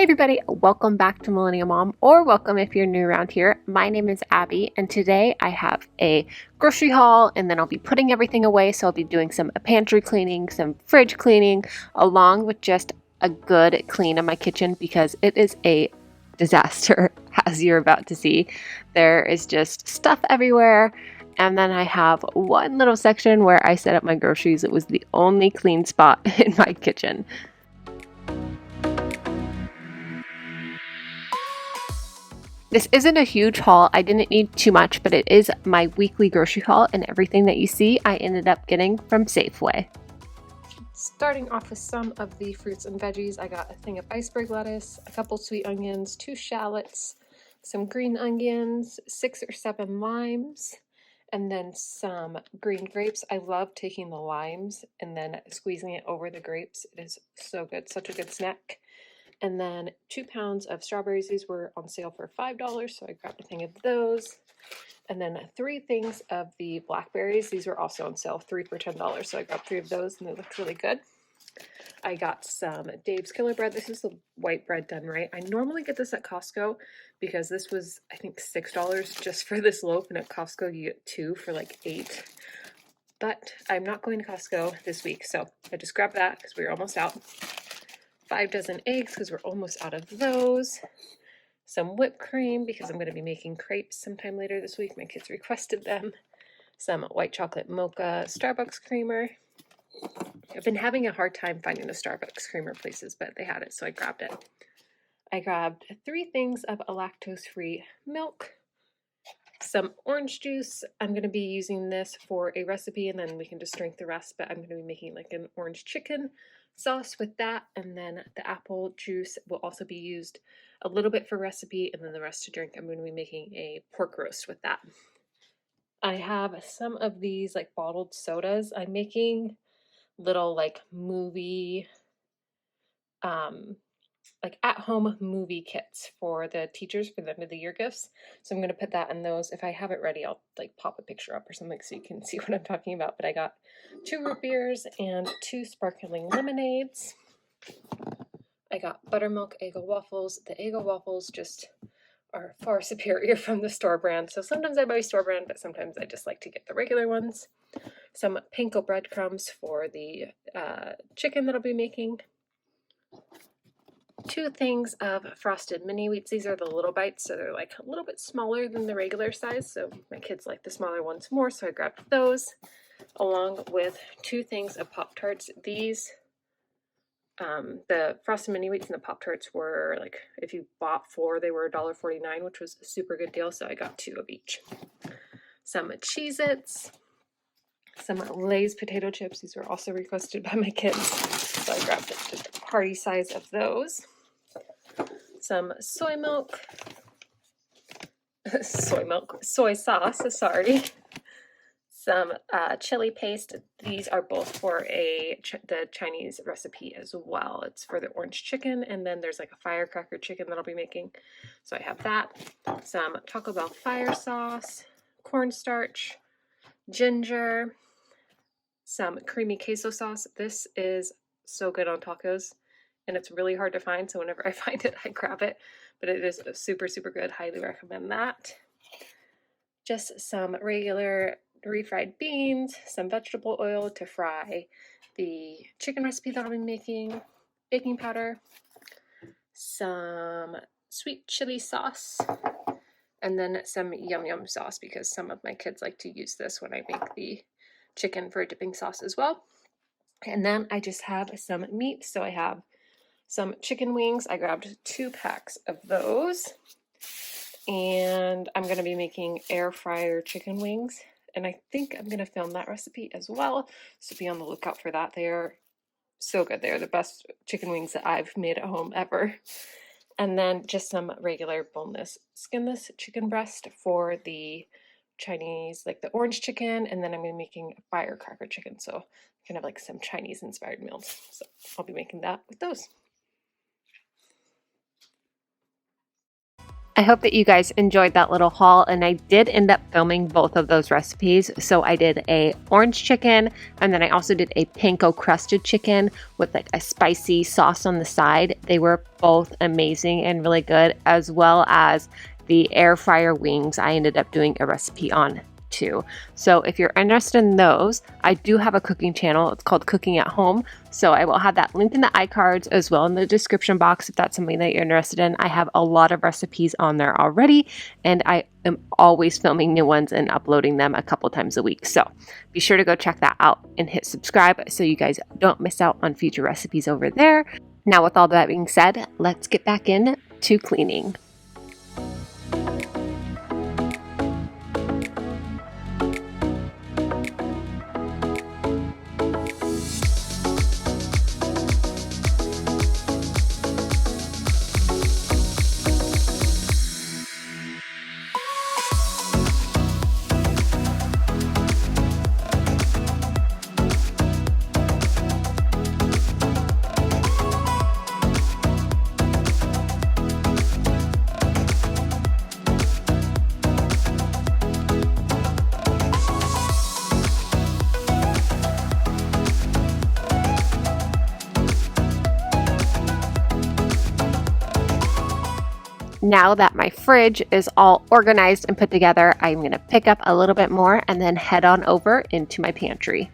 Hey everybody, welcome back to Millennial Mom, or welcome if you're new around here. My name is Abby, and today I have a grocery haul, and then I'll be putting everything away. So I'll be doing some pantry cleaning, some fridge cleaning, along with just a good clean of my kitchen because it is a disaster, as you're about to see. There is just stuff everywhere. And then I have one little section where I set up my groceries. It was the only clean spot in my kitchen. This isn't a huge haul. I didn't need too much, but it is my weekly grocery haul, and everything that you see I ended up getting from Safeway. Starting off with some of the fruits and veggies, I got a thing of iceberg lettuce, a couple sweet onions, 2 shallots, some green onions, 6 or 7 limes, and then some green grapes. I love taking the limes and then squeezing it over the grapes. It is so good, such a good snack. And then 2 pounds of strawberries. These were on sale for $5, so I grabbed a thing of those. And then 3 things of the blackberries. These were also on sale, 3 for $10, so I grabbed 3 of those, and they looked really good. I got some Dave's Killer Bread. This is the white bread done right. I normally get this at Costco because this was, I think, $6 just for this loaf, and at Costco you get 2 for like $8. But I'm not going to Costco this week, so I just grabbed that because we were almost out. 5 dozen eggs because we're almost out of those. Some whipped cream because I'm going to be making crepes sometime later this week. My kids requested them. Some white chocolate mocha Starbucks creamer. I've been having a hard time finding the Starbucks creamer places, but they had it, so I grabbed it. I grabbed 3 things of a lactose-free milk. Some orange juice. I'm going to be using this for a recipe, and then we can just drink the rest, but I'm going to be making like an orange chicken sauce with that, and then the apple juice will also be used a little bit for recipe, and then the rest to drink. I'm going to be making a pork roast with that. I have some of these like bottled sodas. I'm making little like movie like at-home movie kits for the teachers for the end of the year gifts. So I'm going to put that in those. If I have it ready, I'll like pop a picture up or something so you can see what I'm talking about. But I got 2 root beers and 2 sparkling lemonades. I got Buttermilk Egg Waffles. The Egg Waffles just are far superior from the store brand. So sometimes I buy store brand, but sometimes I just like to get the regular ones. Some panko breadcrumbs for the chicken that I'll be making. 2 things of frosted mini wheats. These are the little bites, so they're like a little bit smaller than the regular size, so my kids like the smaller ones more, so I grabbed those, along with 2 things of Pop-Tarts. These, the frosted mini wheats and the Pop-Tarts were like, if you bought 4, they were $1.49, which was a super good deal, so I got 2 of each. Some Cheez-Its, some Lay's potato chips. These were also requested by my kids, so I grabbed just a party size of those. Some soy sauce, sorry. Some chili paste. These are both for the Chinese recipe as well. It's for the orange chicken, and then there's like a firecracker chicken that I'll be making. So I have that. Some Taco Bell fire sauce, cornstarch, ginger, some creamy queso sauce. This is so good on tacos, and it's really hard to find, so whenever I find it, I grab it. But it is super, super good. Highly recommend that. Just some regular refried beans, some vegetable oil to fry the chicken recipe that I'll be making, baking powder, some sweet chili sauce, and then some yum yum sauce because some of my kids like to use this when I make the chicken for a dipping sauce as well. And then I just have some meat, so I have some chicken wings. I grabbed 2 packs of those, and I'm going to be making air fryer chicken wings, and I think I'm going to film that recipe as well, so be on the lookout for that. They are so good. They're the best chicken wings that I've made at home ever. And then just some regular boneless, skinless chicken breast for the Chinese, like the orange chicken, and then I'm going to be making firecracker chicken, so kind of like some Chinese inspired meals. So I'll be making that with those. I hope that you guys enjoyed that little haul, and I did end up filming both of those recipes. So I did a orange chicken, and then I also did a panko crusted chicken with like a spicy sauce on the side. They were both amazing and really good, as well as the air fryer wings I ended up doing a recipe on too. So if you're interested in those, I do have a cooking channel. It's called Cooking at Home. So I will have that linked in the iCards as well in the description box if that's something that you're interested in. I have a lot of recipes on there already, and I am always filming new ones and uploading them a couple times a week. So be sure to go check that out and hit subscribe so you guys don't miss out on future recipes over there. Now, with all that being said, let's get back into cleaning. Now that my fridge is all organized and put together, I'm going to pick up a little bit more and then head on over into my pantry.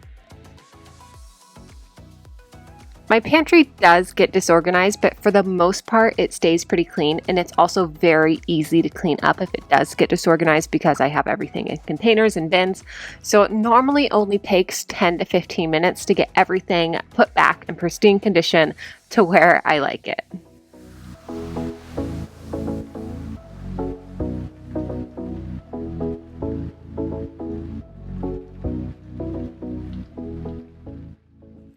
My pantry does get disorganized, but for the most part, it stays pretty clean, and it's also very easy to clean up if it does get disorganized because I have everything in containers and bins. So it normally only takes 10 to 15 minutes to get everything put back in pristine condition to where I like it.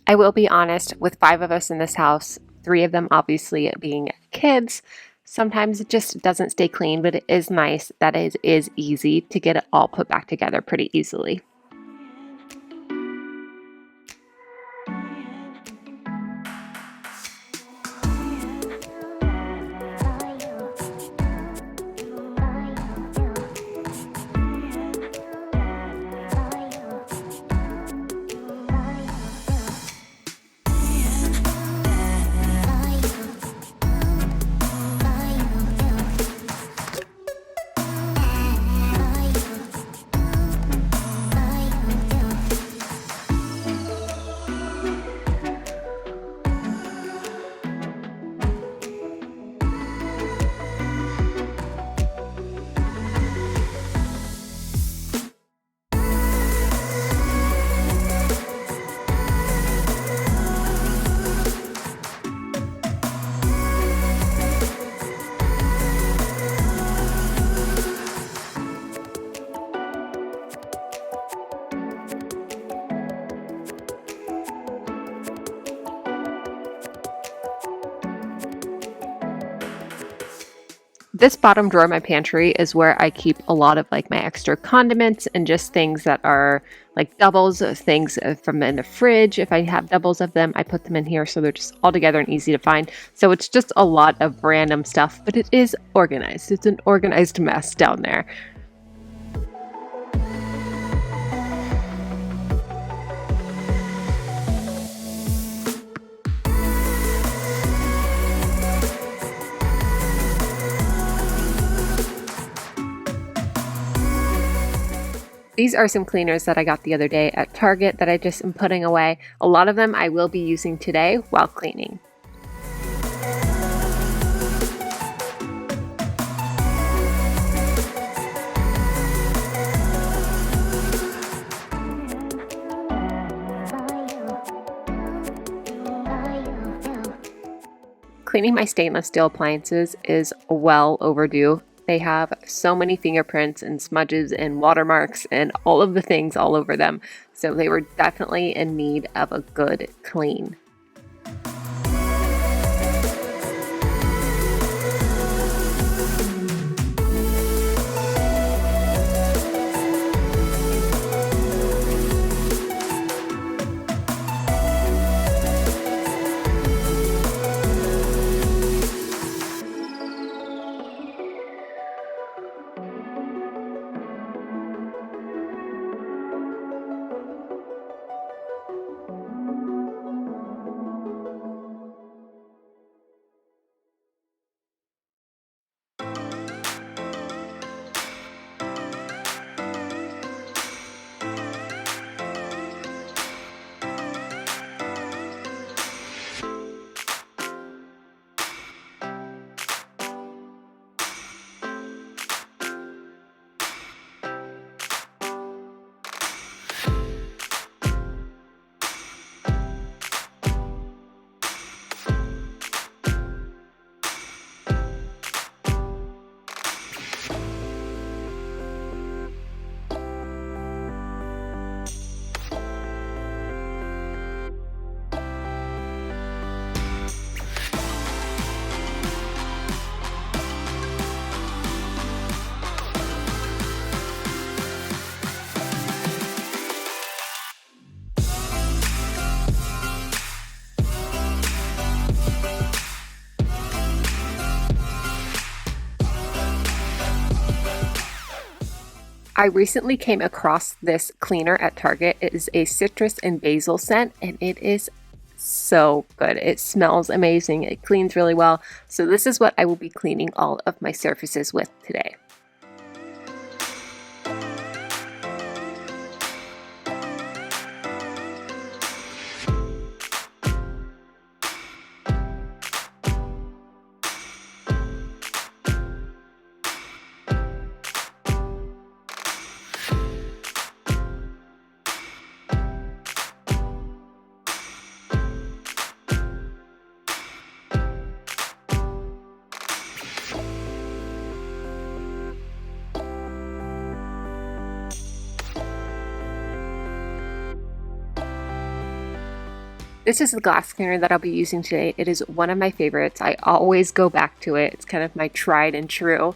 I will be honest, with 5 of us in this house, 3 of them obviously being kids, sometimes it just doesn't stay clean, but it is nice that it is easy to get it all put back together pretty easily. This bottom drawer of my pantry is where I keep a lot of like my extra condiments and just things that are like doubles of things from in the fridge. If I have doubles of them, I put them in here so they're just all together and easy to find. So it's just a lot of random stuff, but it is organized. It's an organized mess down there. These are some cleaners that I got the other day at Target that I just am putting away. A lot of them I will be using today while cleaning. Cleaning my stainless steel appliances is well overdue. They have so many fingerprints and smudges and watermarks and all of the things all over them. So they were definitely in need of a good clean. I recently came across this cleaner at Target. It is a citrus and basil scent, and it is so good. It smells amazing. It cleans really well. So this is what I will be cleaning all of my surfaces with today. This is the glass cleaner that I'll be using today. It is one of my favorites. I always go back to it. It's kind of my tried and true,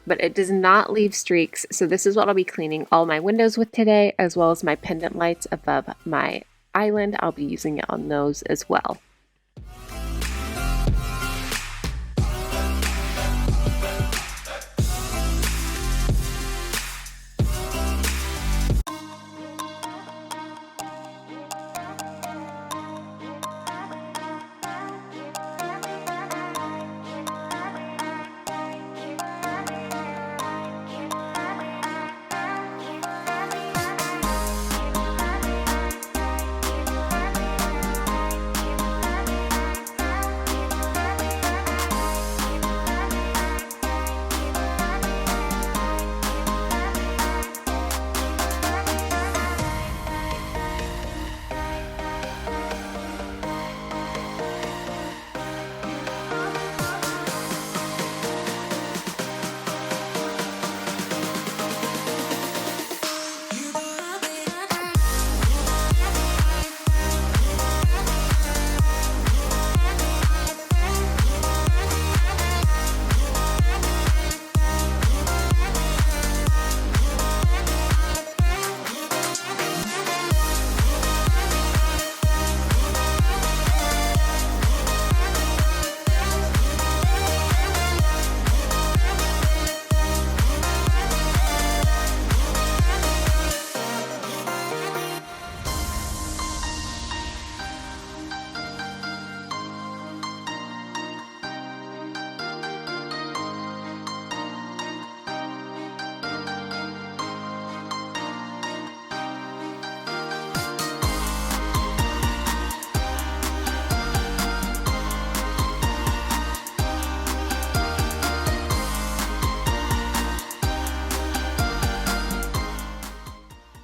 but it does not leave streaks. So this is what I'll be cleaning all my windows with today, as well as my pendant lights above my island. I'll be using it on those as well.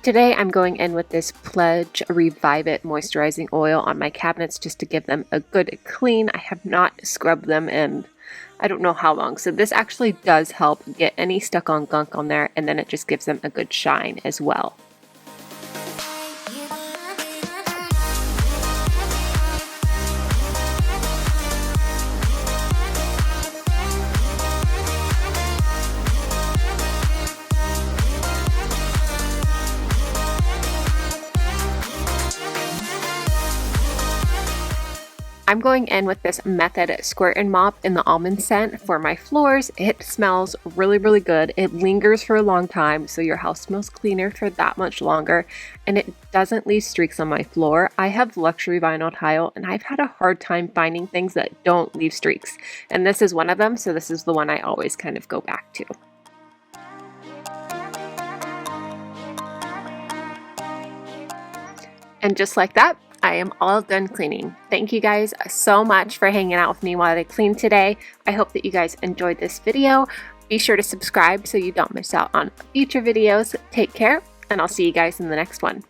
Today I'm going in with this Pledge Revive It moisturizing oil on my cabinets just to give them a good clean. I have not scrubbed them in I don't know how long, so this actually does help get any stuck on gunk on there, and then it just gives them a good shine as well. I'm going in with this Method Squirt and Mop in the almond scent for my floors. It smells really, really good. It lingers for a long time, so your house smells cleaner for that much longer, and it doesn't leave streaks on my floor. I have luxury vinyl tile, and I've had a hard time finding things that don't leave streaks, and this is one of them, so this is the one I always kind of go back to. And just like that, I am all done cleaning. Thank you guys so much for hanging out with me while I clean today. I hope that you guys enjoyed this video. Be sure to subscribe so you don't miss out on future videos. Take care, and I'll see you guys in the next one.